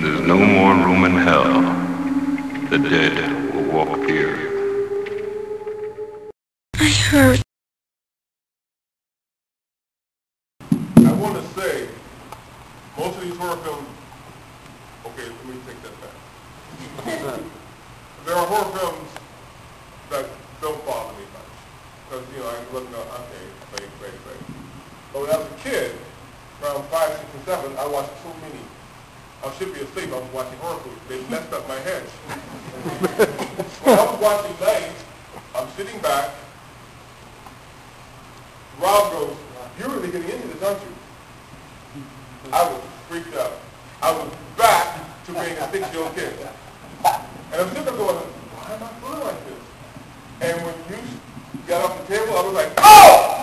When there's no more room in hell, the dead will walk here. I heard. I want to say, most of these horror films, okay, let me take that back. There are horror films that don't bother me much. Because, you know, I look at, okay, great. But when I was a kid, around 5, 6, and 7, I watched so many. I should be asleep, I was watching horror movies. They messed up my head. When I was watching Night, I'm sitting back. Rob goes, "You're really getting into this, aren't you?" I was freaked out. I was back to being a 6-year-old kid. And I'm sitting there going, why am I feeling like this? And when you got off the table, I was like, oh!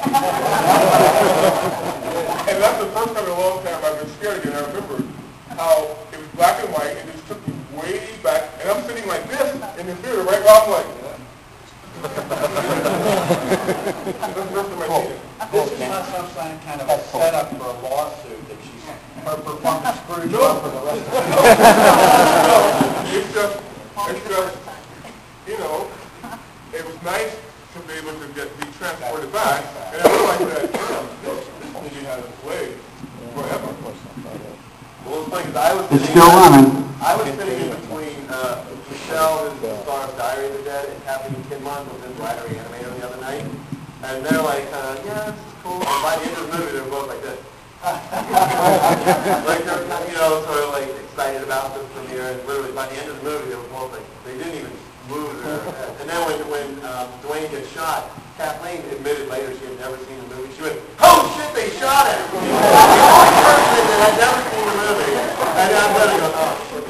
And that's the first time in a long time I've been scared again. I remember how it was black and white, and it just took me way back. And I'm sitting like this in the theater, right? I'm like, that's the first time I've seen it. This is not some kind of a setup for a lawsuit that her performance screwed you up for the rest of the It's just, you know, it was nice to be able to be transported back, and I realized that, this movie has its way forever. Well, it's funny because I was sitting in between Michelle, who's the star of Diary of the Dead, and Kathleen Kinmont, who's in Writer Animator the other night. And they're like, yeah, this is cool. And by the end of the movie, they're both like this. Like they're, you know, sort of like excited about the premiere. And literally by the end of the movie, they were both like, they didn't even move their head. And then when Dwayne gets shot, Kathleen admitted later she had never seen the movie. She went, oh shit, they shot him! The only person that had never seen the movie. And I'm literally going, oh shit.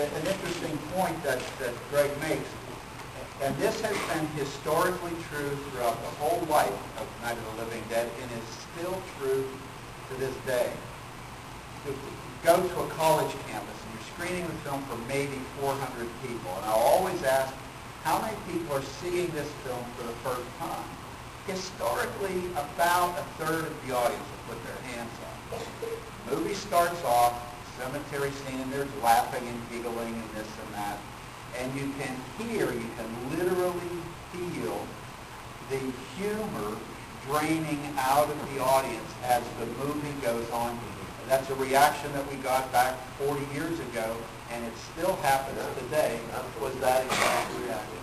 It's an interesting point that Greg makes, and this has been historically true throughout the whole life of Night of the Living Dead, and is still true to this day. You go to a college campus and you're screening the film for maybe 400 people, and I'll always ask, how many people are seeing this film for the first time? Historically, about a third of the audience will put their hands up. The movie starts off, cemetery scene, and there's laughing and giggling and this and that. And you can literally feel the humor draining out of the audience as the movie goes on. That's a reaction that we got back 40 years ago, and it still happens today. Was that exact reaction?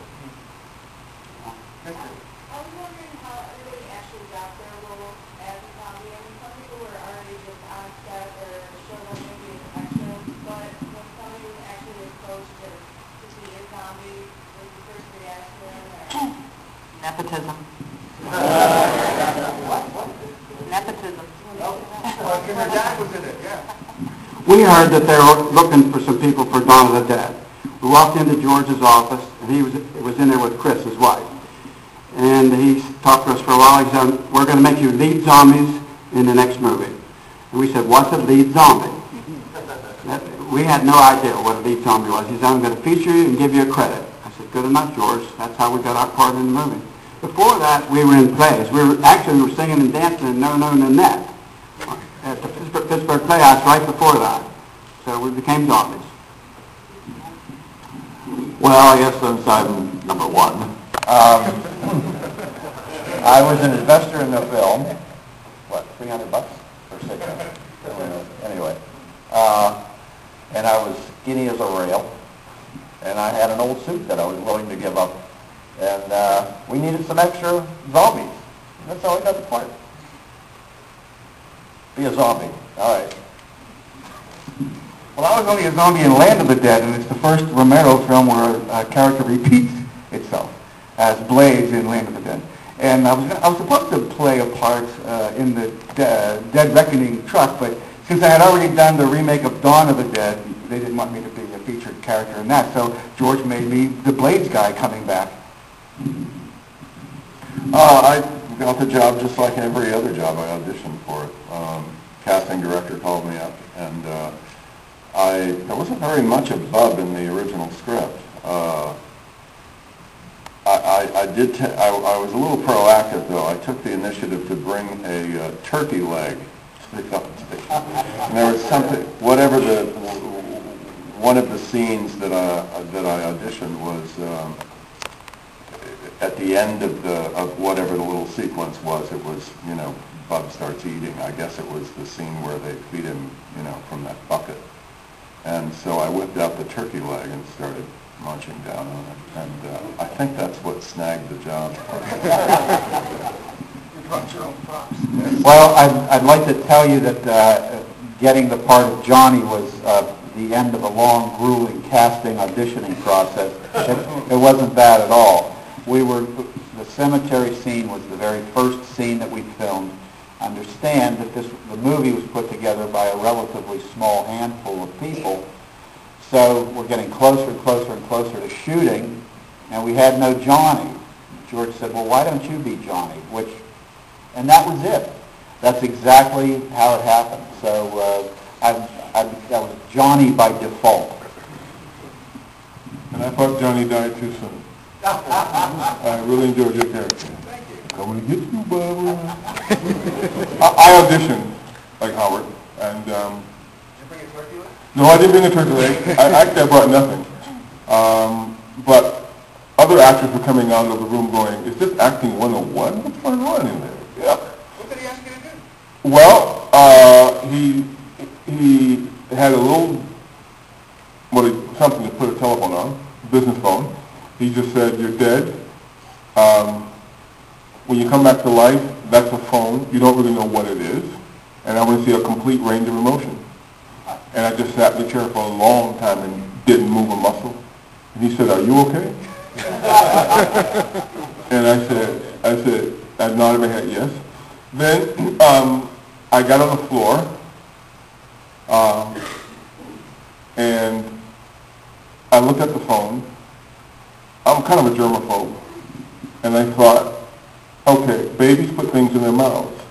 I was wondering how everybody actually got their role as a zombie. I mean, some people were already just on set or showed up maybe as extra, but when somebody was actually approached to be a zombie, was the first reaction or... Nepotism. What? Nepotism. Well, your dad was in it, yeah. We heard that they were looking for some people for Dawn of the Dead. We walked into George's office, and he was in there with Chris, his wife. And he talked to us for a while. He said, we're going to make you lead zombies in the next movie. And we said, what's a lead zombie? We had no idea what a lead zombie was. He said, I'm going to feature you and give you a credit. I said, good enough, George. That's how we got our part in the movie. Before that, we were in plays. We were singing and dancing in No No Nanette at the Pittsburgh Playhouse right before that. So we became zombies. Well, I guess since I'm number one. I was an investor in the film. What, $300 or $600? Anyway, and I was skinny as a rail, and I had an old suit that I was willing to give up, and we needed some extra zombies. That's how I got the part. Be a zombie. All right. Well, I was only a zombie in Land of the Dead, and it's the first Romero film where a character repeats itself as Blaze in Land of the Dead. And I was supposed to play a part in the Dead Reckoning truck, but since I had already done the remake of Dawn of the Dead, they didn't want me to be a featured character in that, so George made me the Blaze guy coming back. I got the job just like every other job I auditioned for. Casting director called me up, and there wasn't very much of Bub in the original script. I was a little proactive, though. I took the initiative to bring a turkey leg And there was something, whatever one of the scenes that I auditioned was at the end of whatever the little sequence was. It was, Bub starts eating. I guess it was the scene where they feed him, from that bucket. And so I whipped out the turkey leg and started munching down on it. And I think that's what snagged the job. Well, I'd like to tell you that getting the part of Johnny was the end of a long, grueling casting, auditioning process. It wasn't bad at all. The cemetery scene was the very first scene that we filmed. Understand that the movie was put together by a relatively small handful of people, so we're getting closer and closer and closer to shooting, and we had no Johnny. George said, well, why don't you be Johnny? And that was it. That's exactly how it happened. So that was Johnny by default. And I thought Johnny died too soon. I really enjoyed your character. Coming to get you, Bubba. I auditioned like Howard, and Did you bring a turkey leg? no, I didn't bring a turkey leg. Actually, I brought nothing. But other actors were coming out of the room going, "Is this acting 101? What's going on in there?" Yeah. What did he ask you to do? Well, he had a little something to put a telephone on, business phone. He just said, "You're dead. When you come back to life, that's a phone. You don't really know what it is. And I want to see a complete range of emotion." And I just sat in the chair for a long time and didn't move a muscle. And he said, "Are you okay?" And I nodded my head, yes. Then I got on the floor, and I looked at the phone. I'm kind of a germaphobe. And I thought, okay, babies put things in their mouths.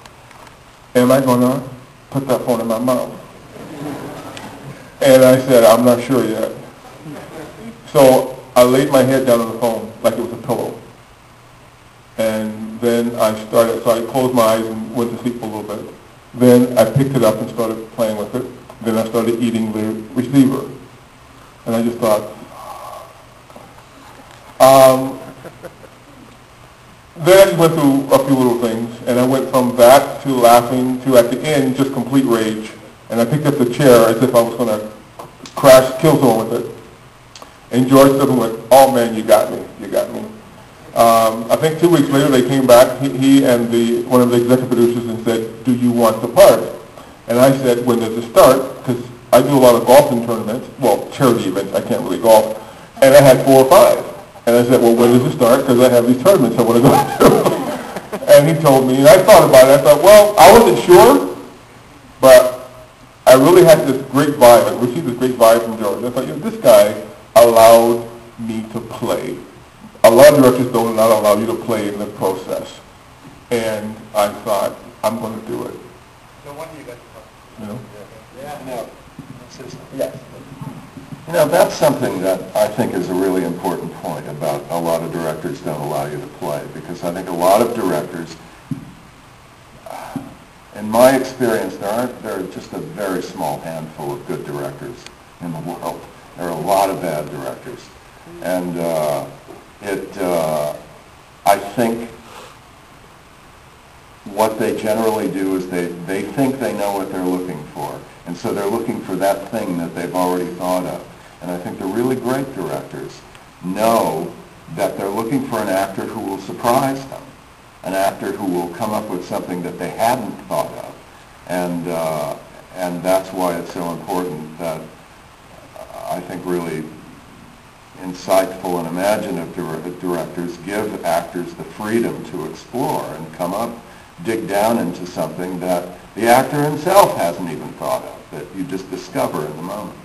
Am I going to put that phone in my mouth? And I said, I'm not sure yet. So I laid my head down on the phone like it was a pillow. And then I closed my eyes and went to sleep for a little bit. Then I picked it up and started playing with it. Then I started eating the receiver. And I just thought, then I just went through a few little things, and I went from that to laughing to, at the end, just complete rage. And I picked up the chair as if I was going to kill someone with it. And George suddenly went, "Oh man, you got me. I think 2 weeks later they came back, he and one of the executive producers, and said, "Do you want the part?" And I said, "When does it start?" Because I do a lot of golfing tournaments, well, charity events, I can't really golf. And I had 4 or 5. And I said, "Well, when does it start? Because I have these tournaments I want to go to." And he told me, and I thought about it. I thought, well, I wasn't sure, but I really had this great vibe. I received this great vibe from George. I thought, this guy allowed me to play. A lot of directors do not allow you to play in the process. And I thought, I'm going to do it. So when do you get the part? Yes. That's something that I think is a really important point about a lot of directors don't allow you to play, because I think a lot of directors, in my experience, there are just a very small handful of good directors in the world. There are a lot of bad directors. And I think what they generally do is they think they know what they're looking for. And so they're looking for that thing that they've already thought of. And I think the really great directors know that they're looking for an actor who will surprise them, an actor who will come up with something that they hadn't thought of. And that's why it's so important that I think really insightful and imaginative directors give actors the freedom to explore and come up, dig down into something that the actor himself hasn't even thought of, that you just discover in the moment.